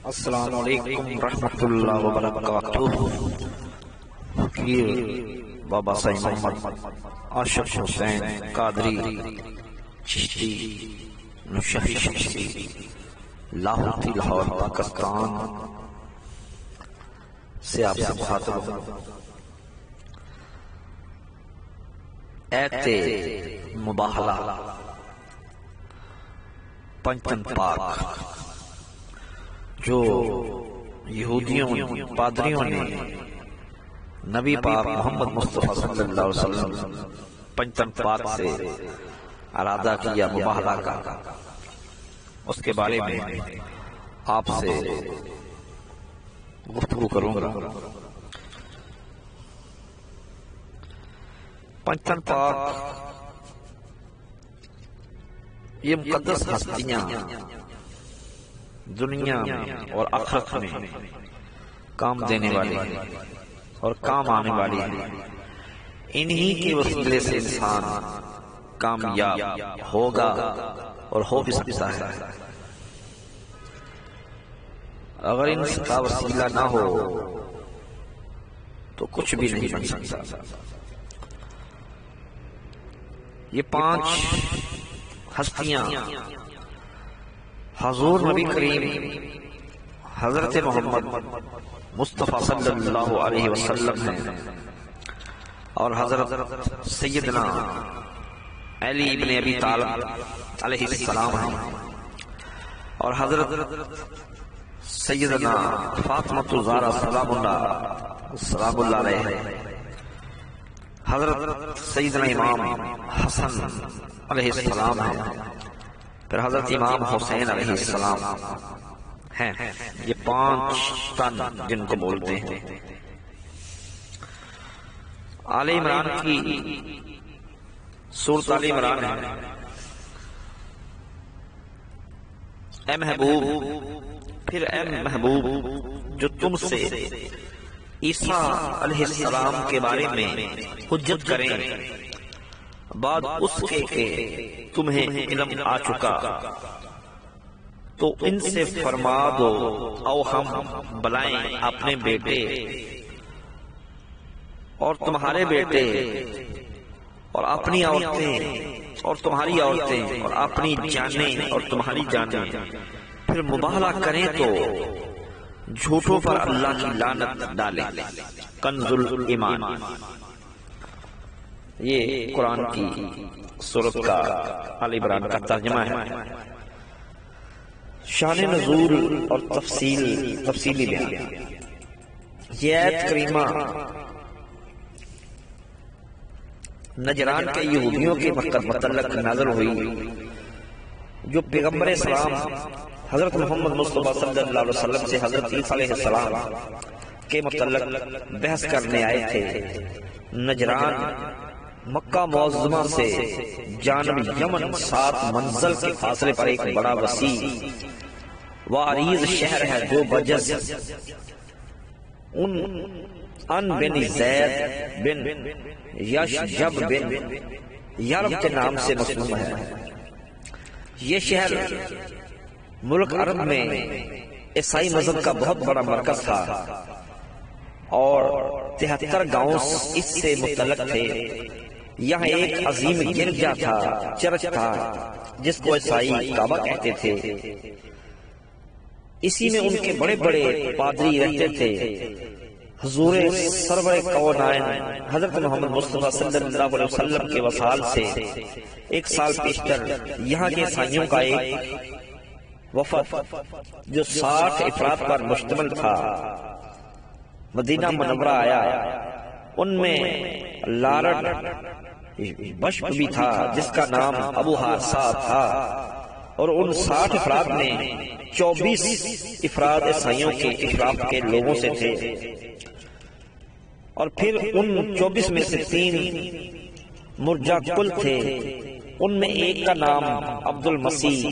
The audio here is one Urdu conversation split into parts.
السلام علیکم ورحمۃ اللہ وبرکاتہ۔ فقیر بابا سید محمد عاشق حسین قادری چشتی نشہی چشتی لاہوری لاہور پاکستان سے آپ سے مخاطب ہوں۔ ایت مباہلہ پنجتن پاک جو یہودیوں پادریوں نے نبی پاک محمد مصطفیٰ صلی اللہ علیہ وسلم پنجتن پاک سے ارادہ کیا مباہلہ کا، اس کے بارے میں آپ سے گفتگو کروں گا۔ پنجتن پاک یہ مقدس ہستیاں دنیا اور آخرت میں کام دینے والی اور کام آنے والی ہیں، انہی کے وسیلے سے انسان کامیاب ہوگا اور ہو بھی سکتا ہے۔ اگر ان کا وسیلہ نہ ہو تو کچھ بھی نہیں بن سکتا۔ یہ 5 ہستیاں حضور نبی کریم حضرت محمد مصطفیٰ صلی اللہ علیہ وسلم ہیں، اور حضرت سیدنا علی ابن ابی طالب علیہ السلام ہیں، اور حضرت سیدنا فاطمہ الزہرا سلام اللہ علیہ، حضرت سیدنا امام حسن علیہ السلام ہیں، پھر حضرت امام حسین علیہ السلام ہیں۔ یہ 5 تن جن کو بولتے ہیں۔ آل عمران کی سورۃ آل عمران ہے۔ اے محبوب، پھر اے محبوب جو تم سے عیسیٰ علیہ السلام کے بارے میں حجت کریں بعد اس کے کہ تمہیں علم آ چکا، تو ان سے فرما دو او ہم بلائیں اپنے بیٹے اور تمہارے بیٹے اور اپنی عورتیں اور تمہاری عورتیں اور اپنی جانیں اور تمہاری جانیں، پھر مباہلہ کریں تو جھوٹوں پر اللہ کی لعنت ڈالیں۔ کنز الایمان، یہ قرآن کی سورت کا آل عمران کا ترجمہ ہے۔ شان نزول اور تفصیلی بیان۔ یہ آیت کریمہ نجران کے یہودیوں کے متعلق نازل ہوئی، جو پیغمبر اسلام حضرت محمد مصطفیٰ صلی اللہ علیہ وسلم سے حضرت عیسیٰ علیہ السلام کے متعلق بحث کرنے آئے تھے۔ نجران مکہ معظمہ سے جانب یمن 7 منزل کے فاصلے پر ایک بڑا وسیع و عریض شہر ہے، جو بجز ان بن زید بن یشجب بن یرب کے نام سے مسموم ہے۔ یہ شہر ملک عرب میں عیسائی مذہب کا بہت بڑا مرکز تھا، اور 73 گاؤں اس سے متعلق تھے۔ یہاں ایک عظیم گرجا تھا، چرچ تھا، جس کو عیسائی کعبہ کہتے تھے۔ اسی میں ان کے بڑے بڑے پادری رہتے تھے۔ حضور سرور کونین حضرت محمد مصطفیٰ صلی اللہ علیہ وسلم کے وصال سے 1 سال پیشتر یہاں کے عیسائیوں کا ایک وفد جو 60 افراد پر مشتمل تھا مدینہ منورہ آیا۔ ان میں لارڈ بشپ بھی تھا، جس کا نام ابو حارثہ تھا، اور ان 60 افراد میں 24 افراد عیسائیوں کے افراد کے لوگوں سے تھے، اور پھر ان 24 میں سے 3 مرجع کل تھے۔ ان میں ایک کا نام عبد المسیح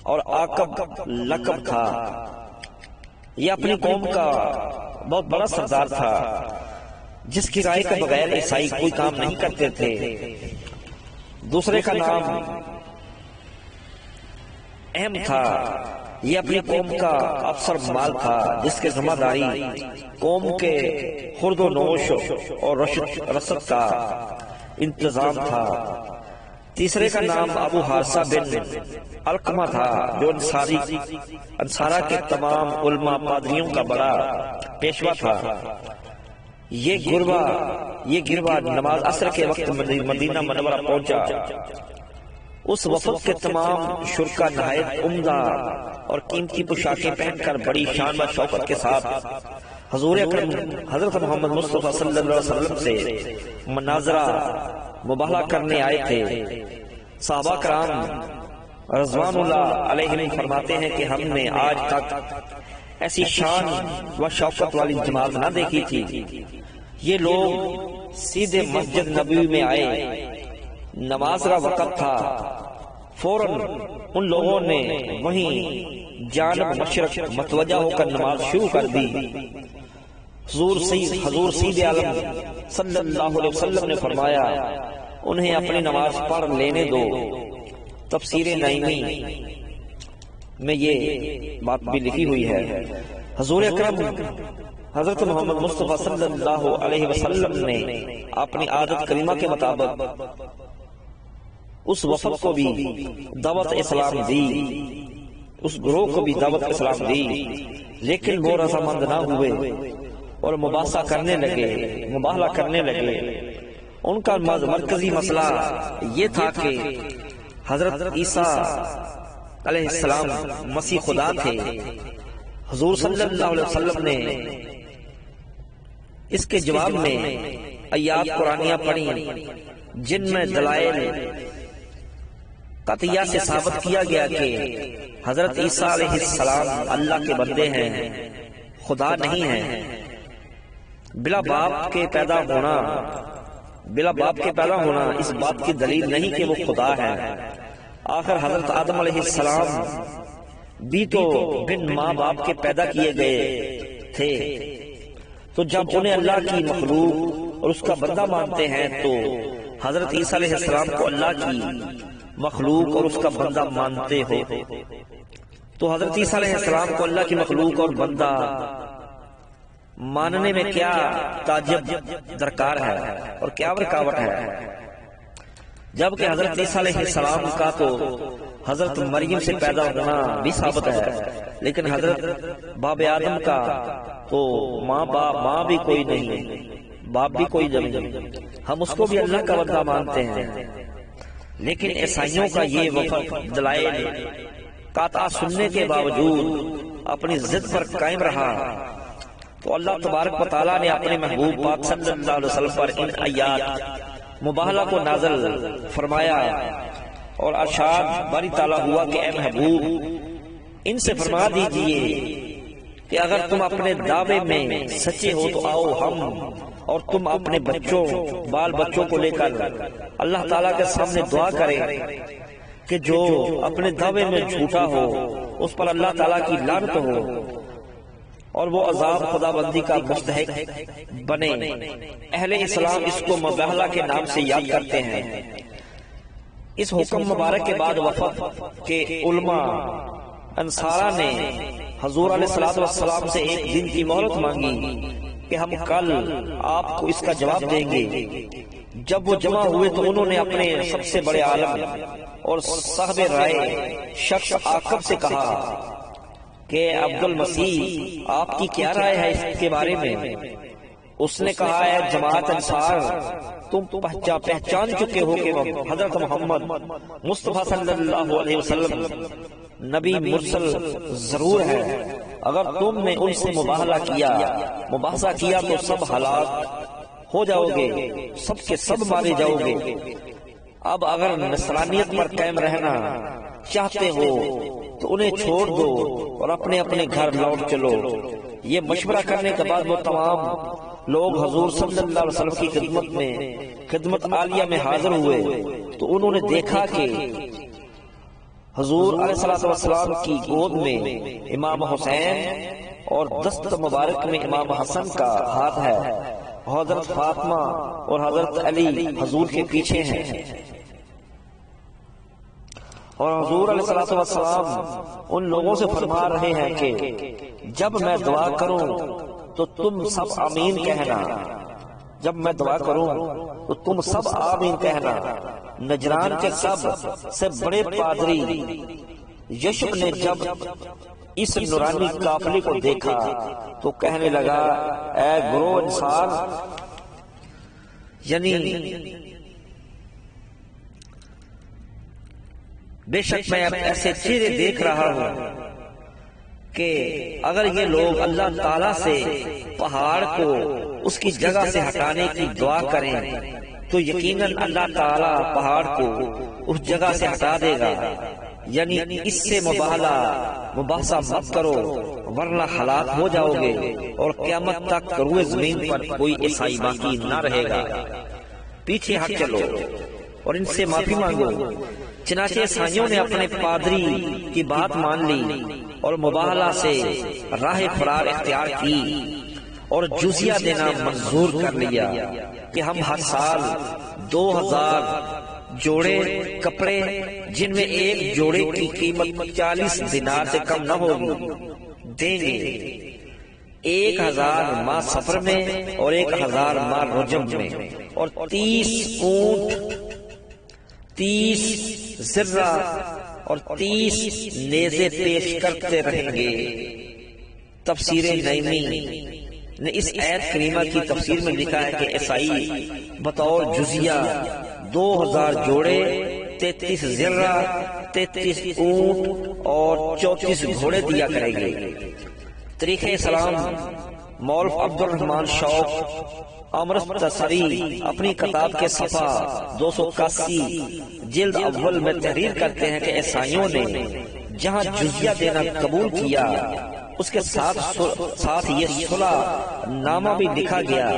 اور عاقب لقب تھا۔ یہ اپنی قوم کا بہت بڑا سردار تھا، جس کی رائے کے بغیر عیسائی کوئی کام نہیں کرتے تھے۔ دوسرے کا نام اہم تھا، یہ اپنی قوم کا افسر مال تھا جس کے ذمہ داری قوم کے خورد و نوش اور رسد کا انتظام تھا۔ تیسرے کا نام ابو حارثہ بن علقمہ تھا جو انصارہ کے تمام علماء پادریوں کا بڑا پیشوا تھا۔ یہ گروہ نماز عصر کے وقت مدینہ منورہ پہنچا۔ اس وفد کے تمام شرکا نہایت عمدہ اور قیمتی پوشاکیں پہن کر بڑی شان و شوکت کے ساتھ حضور اکرم حضرت محمد مصطفیٰ صلی اللہ علیہ وسلم سے مناظرہ مباہلہ کرنے آئے تھے۔ صحابہ کرام رضوان اللہ علیہم فرماتے ہیں کہ ہم نے آج تک ایسی شان و شوکت والی جماعت نہ دیکھی تھی۔ یہ لوگ سیدھے مسجد نبوی میں آئے، نماز کا وقت تھا، فوراً ان لوگوں نے وہیں جانب مشرق متوجہ ہو کر نماز شروع کر دی۔ حضور سید عالم صلی اللہ علیہ وسلم نے فرمایا انہیں اپنی نماز پڑھ لینے دو۔ تفسیر نعیمی میں یہ بات بھی لکھی ہوئی ہے۔ حضور اکرم حضرت محمد مصطفیٰ صلی اللہ علیہ وسلم نے اپنی عادت کریمہ کے مطابق اس وفد کو بھی دعوت اسلام دی، اس گروہ کو بھی دعوت اسلام دی، لیکن وہ رضامند نہ ہوئے اور مباحثہ مباہلہ کرنے لگے۔ ان کا مرکزی مسئلہ یہ تھا کہ حضرت عیسیٰ علیہ السلام مسیح خدا تھے۔ حضور صلی اللہ علیہ وسلم نے اس کے جواب میں آیات قرآنیہ پڑھی جن میں دلائل قطعیہ سے ثابت کیا گیا کہ حضرت عیسیٰ علیہ السلام اللہ کے بندے ہیں، خدا نہیں ہیں۔ بلا باپ کے پیدا ہونا اس بات کی دلیل نہیں کہ وہ خدا ہے۔ آخر حضرت آدم علیہ السلام بھی تو بن ماں باپ کے پیدا کیے گئے تھے، تو جب انہیں اللہ کی مخلوق اور اس کا بندہ مانتے ہیں تو حضرت عیسیٰ علیہ السلام کو اللہ کی مخلوق اور اس کا بندہ مانتے ہو، تو حضرت عیسیٰ علیہ السلام کو اللہ کی مخلوق اور بندہ ماننے میں کیا تعجب درکار ہے اور کیا رکاوٹ ہے، جبکہ حضرت عیسیٰ علیہ السلام کا تو حضرت مریم سے پیدا ہونا بھی ثابت ہے، لیکن حضرت باب آدم کا تو ماں بھی کوئی نہیں، باپ بھی کوئی نہیں، ہم اس کو بھی اللہ کا بندہ مانتے ہیں۔ لیکن عیسائیوں کا یہ وفد دلائل قاطع سننے کے باوجود اپنی ضد پر قائم رہا، تو اللہ تبارک و تعالیٰ نے اپنے محبوب پاک صلی اللہ علیہ وسلم پر ان آیات مباہلہ کو نازل فرمایا اور ارشاد باری تعالیٰ ہوا کہ اے محبوب ان سے فرما دیجئے کہ اگر تم اپنے دعوے میں سچے ہو تو آؤ ہم اور تم اپنے بال بچوں کو لے کر اللہ تعالیٰ کے سامنے دعا کریں کہ جو اپنے دعوے میں جھوٹا ہو اس پر اللہ تعالیٰ کی لعنت ہو اور وہ عذاب خدا بندی کا مستحق بنے۔ اہل اسلام اس کو مباہلہ کے نام سے یاد کرتے ہیں۔ اس حکم مبارک کے بعد وفد کے علماء انصارہ نے حضور علیہ السلام سے ایک دن کی مہلت مانگی کہ ہم کل آپ کو اس کا جواب دیں گے۔ جب وہ جمع ہوئے تو انہوں نے اپنے سب سے بڑے عالم اور صاحب رائے شخص عاقب سے کہا کہ عبد المسیح آپ کی کیا رائے ہے اس کے بارے میں؟ اس نے کہا ہے جماعت انصار تم پہچان چکے ہو کہ حضرت محمد مصطفیٰ صلی اللہ علیہ وسلم نبی مرسل ضرور ہے۔ اگر تم نے ان سے مباحثہ کیا تو سب ہلاک ہو جاؤ گے، سب کے سب مارے جاؤ گے۔ اب اگر نصرانیت پر قائم رہنا چاہتے ہو تو انہیں چھوڑ دو اور اپنے اپنے گھر لوٹ چلو۔ یہ مشورہ کرنے کے بعد وہ تمام لوگ حضور صلی اللہ علیہ وسلم کی خدمت عالیہ میں حاضر ہوئے تو انہوں نے دیکھا کہ حضور علیہ السلام کی گود میں امام حسین اور دست مبارک میں امام حسن کا ہاتھ ہے، حضرت فاطمہ اور حضرت علی حضور کے پیچھے ہیں۔ اور حضور علیہ الصلوۃ والسلام ان لوگوں سے فرما رہے ہیں کہ جب میں دعا کروں تو تم سب آمین کہنا، جب میں دعا کروں تو تم سب آمین کہنا۔ نجران کے سب سے بڑے پادری یشب نے جب اس نورانی قافلے کو دیکھا تو کہنے لگا، اے گروہ انسان، یعنی بے شک میں اب ایسے چہرے دیکھ رہا ہوں کہ اگر یہ لوگ اللہ تعالیٰ سے پہاڑ کو اس کی جگہ سے ہٹانے کی دعا کریں تو یقیناً اللہ تعالیٰ پہاڑ کو اس جگہ سے ہٹا دے گا، یعنی اس سے مباحثہ مت کرو ورنہ ہلاک ہو جاؤ گے اور قیامت تک روئے زمین پر کوئی عیسائی باقی نہ رہے گا۔ پیچھے ہٹ چلو اور ان سے معافی مانگو۔ چنانچہ عیسائیوں نے اپنے پادری کی بات مان لی اور مباہلہ سے راہ فرار اختیار کی اور جزیہ دینا منظور کر لیا کہ ہم ہر سال 2000 جوڑے کپڑے، جن میں ایک جوڑے کی قیمت 40 دینار سے کم نہ ہوگی، دیں گے، 1000 ماہ سفر میں اور 1000 ماہ رجب میں، اور 30 اونٹ، 30 ذرہ اور 30 نیزے پیش کرتے رہیں گے۔ تفسیر نعیمی نے اس آیت کریمہ کی تفسیر میں لکھا ہے کہ عیسائی بطور جزیہ 2000 جوڑے، 33 ذرہ، 33 اونٹ اور 34 گھوڑے دیا کریں گے۔ تاریخ اسلام مولف عبد الرحمن شوق امرتسری اپنی کتاب کے صفحہ 281 جلد اول میں تحریر کرتے ہیں کہ عیسائیوں نے جہاں جزیہ دینا قبول کیا اس کے ساتھ یہ صلح نامہ بھی لکھا گیا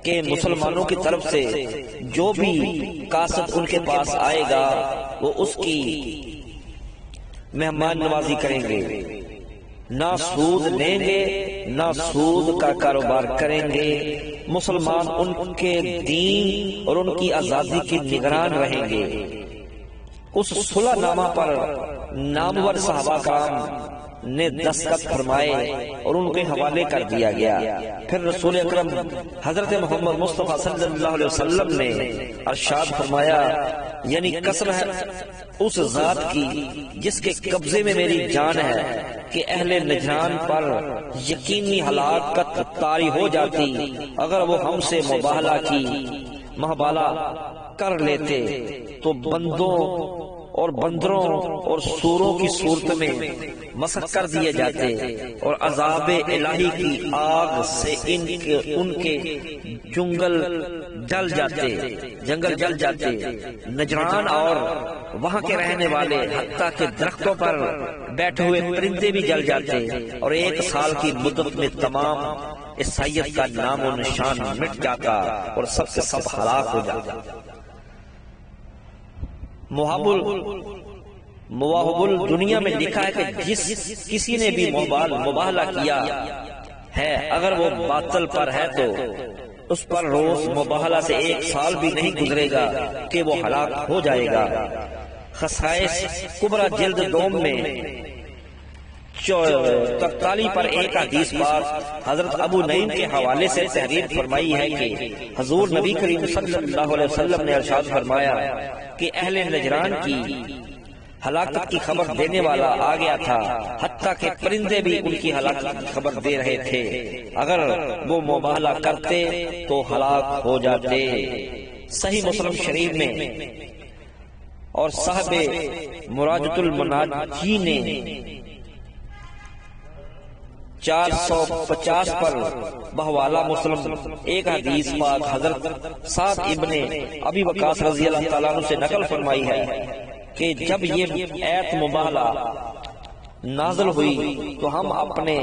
کہ مسلمانوں کی طرف سے جو بھی قاصد ان کے پاس آئے گا وہ اس کی مہمان نوازی کریں گے، نہ سود لیں گے نہ سود کا کاروبار کریں گے، مسلمان ان کے دین اور ان کی آزادی کی نگران رہیں گے۔ اس صلح نامہ پر نامور صحابہ کرام نے دستخط فرمائے اور ان کے حوالے کر دیا گیا۔ پھر رسول اکرم حضرت محمد مصطفیٰ صلی اللہ علیہ وسلم نے ارشاد فرمایا، یعنی قسم ہے اس ذات کی جس کے قبضے میں میری جان ہے کہ اہل نجران پر یقینی ہلاکت طاری ہو جاتی اگر وہ ہم سے مباہلہ کر لیتے تو بندوں اور بندروں اور سوروں کی صورت میں مسخ کر دیے جاتے اور عذاب الہی کی آگ سے ان کے جنگل جل جاتے۔ نجران اور وہاں کے رہنے والے حتیٰ کہ درختوں پر بیٹھے ہوئے پرندے بھی جل جاتے اور 1 سال کی مدت میں تمام عیسائیت کا نام و نشان مٹ جاتا اور سب سے سب ہلاک ہو جاتا۔ مواہب دنیا میں لکھا ہے کہ جس کسی نے بھی مباہلہ کیا ہے اگر وہ باطل پر ہے تو اس پر روز مباہلہ سے 1 سال بھی نہیں گزرے گا کہ وہ ہلاک ہو جائے گا۔ خصائص کبرا جلد 2 میں 43 پر ایک حدیث پاک حضرت ابو نعیم کے حوالے سے تحریر فرمائی ہے کہ حضور نبی کریم صلی اللہ علیہ وسلم نے ارشاد فرمایا کہ اہل نجران کی ہلاکت کی خبر دینے والا آ گیا تھا، حتیٰ کہ پرندے بھی ان کی ہلاکت کی خبر دے رہے تھے، اگر وہ مباہلہ کرتے تو ہلاک ہو جاتے۔ صحیح مسلم شریف میں اور صاحب مراجعۃ المناجی نے 450 پر بحوالہ مسلم ایک حدیث پاک حضرت سعد ابن ابی وقاص رضی اللہ تعالیٰ عنہ سے نقل فرمائی ہے کہ جب یہ آیت مباہلہ نازل ہوئی تو ہم اپنے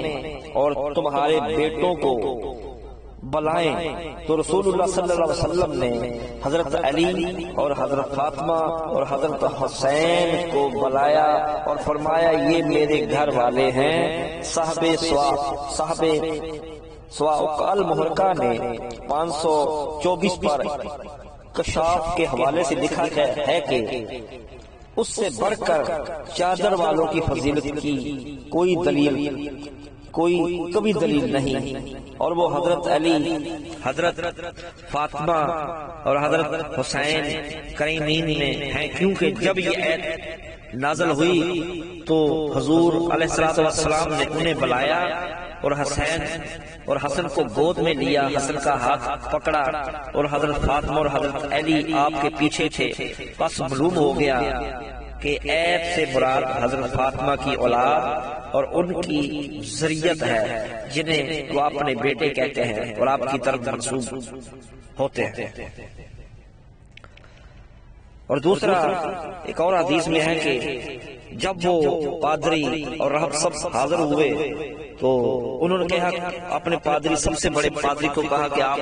اور تمہارے بیٹوں کو بلائیں، تو رسول اللہ صلی اللہ علیہ وسلم نے حضرت علی اور حضرت فاطمہ اور حضرت حسین کو بلایا اور فرمایا یہ میرے گھر والے ہیں۔ صاحب سواق المحرقہ نے 524 پر کشاف کے حوالے سے لکھا ہے کہ اس سے بڑھ کر چادر والوں کی فضیلت کی کوئی دلیل، کوئی کبھی دلیل نہیں، اور وہ حضرت علی، حضرت فاطمہ اور حضرت حسین کریمین میں ہیں، کیونکہ جب یہ آیت نازل ہوئی تو حضور علیہ الصلوۃ والسلام نے انہیں بلایا اور حسین اور حسن کو گود میں لیا، حسن کا ہاتھ پکڑا اور حضرت فاطمہ اور حضرت علی آپ کے پیچھے تھے۔ بس معلوم ہو گیا کہ عیب سے مراد حضرت فاطمہ کی اولاد اور ان کی ذریت ہے، جنہیں وہ اپنے بیٹے کہتے ہیں اور آپ کی طرف منسوب ہوتے ہیں۔ اور دوسرا ایک اور حدیث میں ہے کہ جب وہ پادری اور راہب سب حاضر ہوئے تو انہوں نے کہا، اپنے پادری، سب سے بڑے پادری کو کہا کہ آپ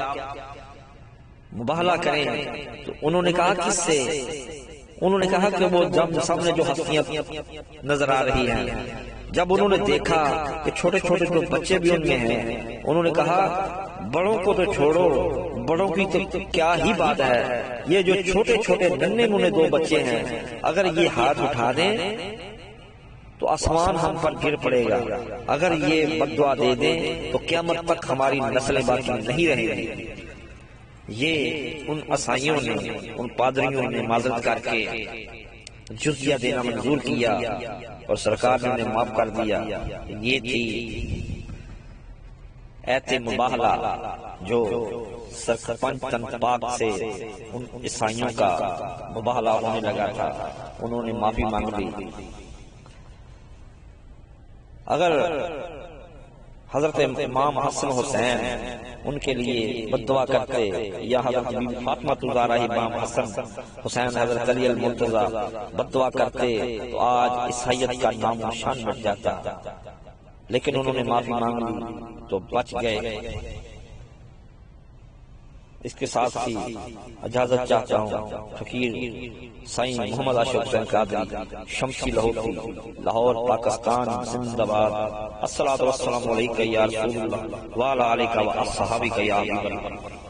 مباہلہ کریں، تو انہوں نے کہا کس سے؟ انہوں نے کہا کہ وہ جب سامنے جو ہستیاں نظر آ رہی ہیں، جب انہوں نے دیکھا کہ چھوٹے چھوٹے جو بچے بھی ان میں ہیں، انہوں نے کہا بڑوں کو تو چھوڑو، بڑوں کی تو کیا ہی بات ہے، یہ جو چھوٹے چھوٹے ننھے منھے دو بچے ہیں، اگر یہ ہاتھ اٹھا دیں تو آسمان ہم پر گر پڑے گا، اگر یہ بد دعا دے دیں تو قیامت تک ہماری نسلیں باقی نہیں رہیں گی۔ یہ ان عیسائیوں نے، ان پادریوں نے معذرت کر کے جزیہ دینا منظور کیا اور سرکار نے انہیں معاف کر دیا۔ یہ تھی ایت مباہلہ جو سرپنچ تن پاک سے ان عیسائیوں کا مباہلہ ہونے لگا تھا، انہوں نے معافی مانگ لی۔ اگر حضرت امام حسن حسین ان کے لیے بد دعا کرتے، یا حضرت بی بی فاطمہ الزہرا امام حسن حسین حضرت علی المرتضیٰ بد دعا کرتے تو آج عیسائیت کا نام و نشان مٹ جاتا، لیکن انہوں نے معافی مانگ لی تو بچ گئے۔ اس کے ساتھ ہی اجازت چاہتا ہوں، فقیر سائیں محمد اشرف حسین قادری، شمسی لاہور پاکستان زندہ باد۔ الصلاۃ والسلام علیکہ یا رسول اللہ وعلی آلکہ و اصحابہ یا حبیب اللہ۔